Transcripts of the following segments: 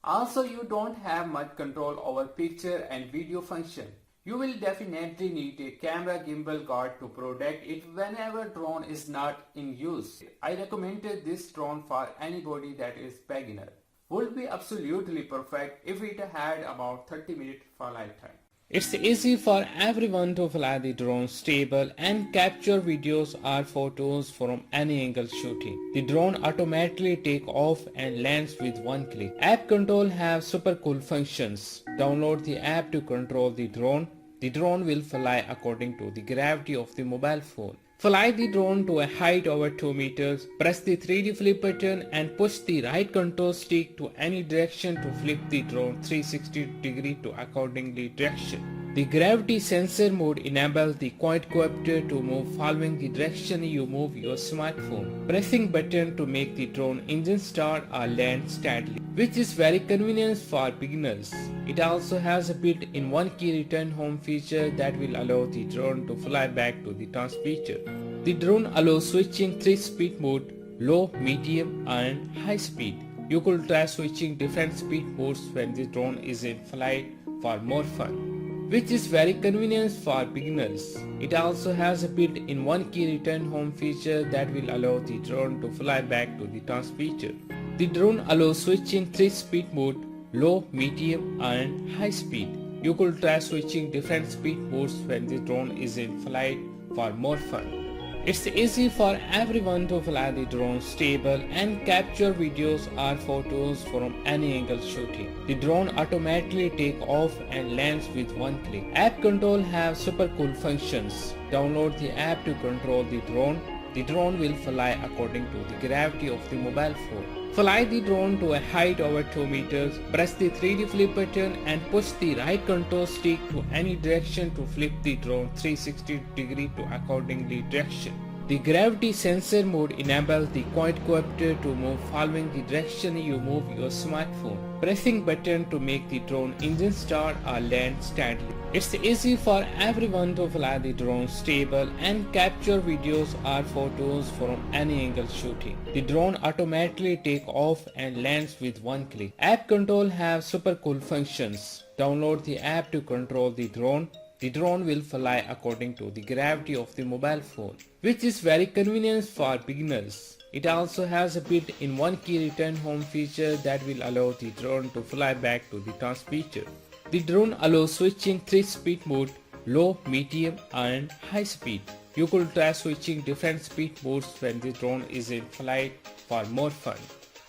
Also, you don't have much control over picture and video function. You will definitely need a camera gimbal guard to protect it whenever drone is not in use. I recommended this drone for anybody that is beginner. Would be absolutely perfect if it had about 30 minutes for lifetime. It's easy for everyone to fly the drone stable and capture videos or photos from any angle shooting. The drone automatically take off and lands with one click. App control have super cool functions. Download the app to control the drone. The drone will fly according to the gravity of the mobile phone. Fly the drone to a height over 2 meters, press the 3D flip button and push the right control stick to any direction to flip the drone 360 degree to accordingly direction. The gravity sensor mode enables the quadcopter to move following the direction you move your smartphone. Pressing button to make the drone engine start or land steadily, which is very convenient for beginners. It also has a built-in one-key return home feature that will allow the drone to fly back to the transmitter. The drone allows switching 3-speed mode, low, medium and high speed. You could try switching different speed modes when the drone is in flight for more fun, which is very convenient for beginners. It also has a built-in one-key return home feature that will allow the drone to fly back to the transmitter. The drone allows switching 3-speed mode, low, medium and high speed. You could try switching different speed modes when the drone is in flight for more fun. It's easy for everyone to fly the drone stable and capture videos or photos from any angle shooting. The drone automatically take off and lands with one click. App control have super cool functions. Download the app to control the drone. The drone will fly according to the gravity of the mobile phone. Fly the drone to a height over 2 meters, press the 3D flip button and push the right control stick to any direction to flip the drone 360 degree to accordingly direction. The gravity sensor mode enables the quadcopter to move following the direction you move your smartphone. Pressing button to make the drone engine start or land steadily. It's easy for everyone to fly the drone stable and capture videos or photos from any angle shooting. The drone automatically take off and lands with one click. App control have super cool functions. Download the app to control the drone. The drone will fly according to the gravity of the mobile phone, which is very convenient for beginners. It also has a built-in one-key return home feature that will allow the drone to fly back to the transmitter. The drone allows switching 3-speed mode, low, medium and high speed. You could try switching different speed modes when the drone is in flight for more fun.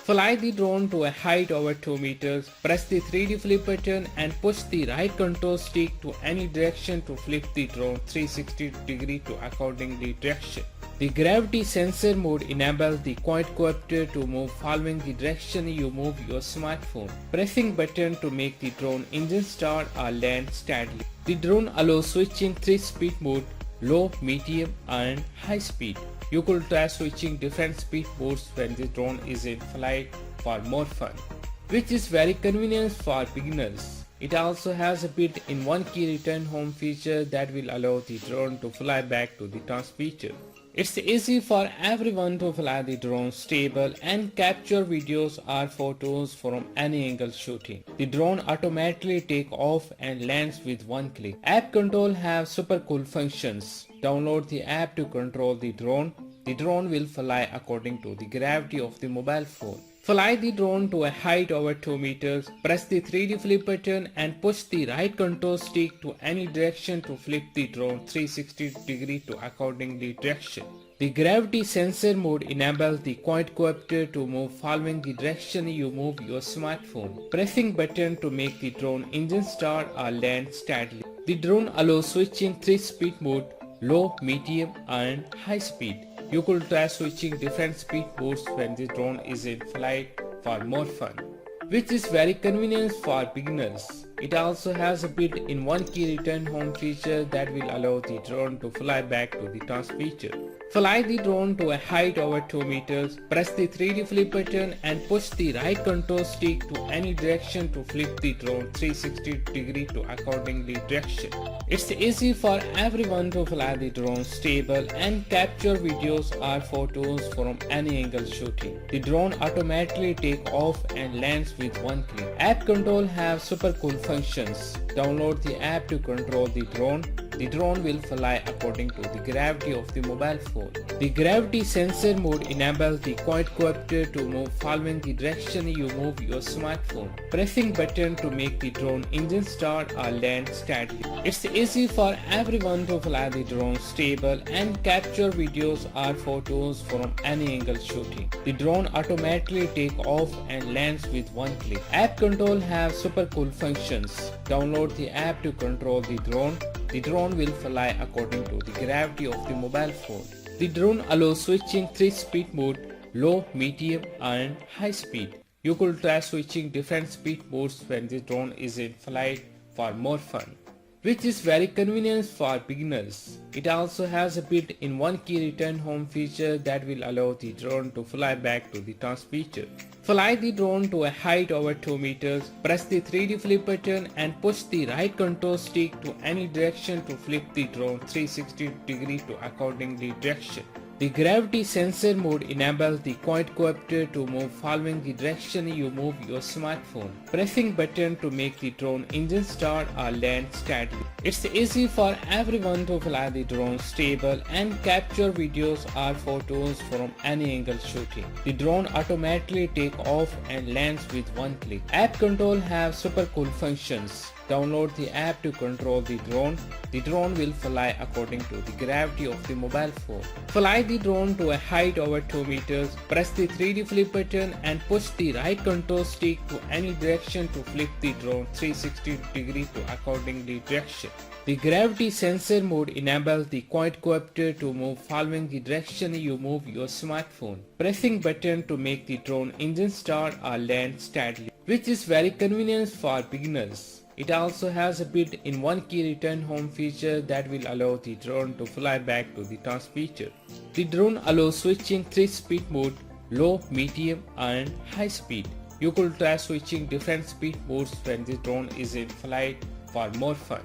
Fly the drone to a height over 2 meters, press the 3D flip button and push the right control stick to any direction to flip the drone 360 degree to accordingly direction. The gravity sensor mode enables the quadcopter to move following the direction you move your smartphone. Pressing button to make the drone engine start or land steadily. The drone allows switching 3-speed mode, low, medium and high speed. You could try switching different speed modes when the drone is in flight for more fun, which is very convenient for beginners. It also has a built-in one-key return home feature that will allow the drone to fly back to the transmitter. It's easy for everyone to fly the drone stable and capture videos or photos from any angle shooting. The drone automatically take off and lands with one click. App control have super cool functions. Download the app to control the drone. The drone will fly according to the gravity of the mobile phone. Fly the drone to a height over 2 meters, press the 3D flip button and push the right control stick to any direction to flip the drone 360 degree to accordingly direction. The gravity sensor mode enables the quadcopter to move following the direction you move your smartphone. Pressing button to make the drone engine start or land steadily. The drone allows switching 3-speed mode, low, medium and high speed. You could try switching different speed modes when the drone is in flight for more fun, which is very convenient for beginners. It also has a built-in one-key return home feature that will allow the drone to fly back to the transmitter. Fly the drone to a height over 2 meters, press the 3D flip button and push the right control stick to any direction to flip the drone 360 degree to accordingly direction. It's easy for everyone to fly the drone stable and capture videos or photos from any angle shooting. The drone automatically take off and lands with one click. App control have super cool functions. Download the app to control the drone. The drone will fly according to the gravity of the mobile phone. The gravity sensor mode enables the quadcopter to move following the direction you move your smartphone. Pressing button to make the drone engine start or land steadily. It's easy for everyone to fly the drone stable and capture videos or photos from any angle shooting. The drone automatically take off and lands with one click. App control have super cool functions. Download the app to control the drone. The drone will fly according to the gravity of the mobile phone. The drone allows switching 3-speed mode, low, medium and high speed. You could try switching different speed modes when the drone is in flight for more fun, which is very convenient for beginners. It also has a built-in one-key return home feature that will allow the drone to fly back to the transmitter. Fly the drone to a height over 2 meters, press the 3D flip button and push the right control stick to any direction to flip the drone 360 degree to accordingly direction. The gravity sensor mode enables the quadcopter to move following the direction you move your smartphone. Pressing button to make the drone engine start or land steadily. It's easy for everyone to fly the drone stable and capture videos or photos from any angle shooting. The drone automatically take off and lands with one click. App control have super cool functions. Download the app to control the drone. The drone will fly according to the gravity of the mobile phone. Fly the drone to a height over 2 meters, press the 3D flip button and push the right control stick to any direction to flip the drone 360 degree to accordingly direction. The gravity sensor mode enables the quadcopter to move following the direction you move your smartphone. Pressing button to make the drone engine start or land steadily, which is very convenient for beginners. It also has a built-in one-key return home feature that will allow the drone to fly back to the transmitter. The drone allows switching 3-speed mode, low, medium and high speed. You could try switching different speed modes when the drone is in flight for more fun,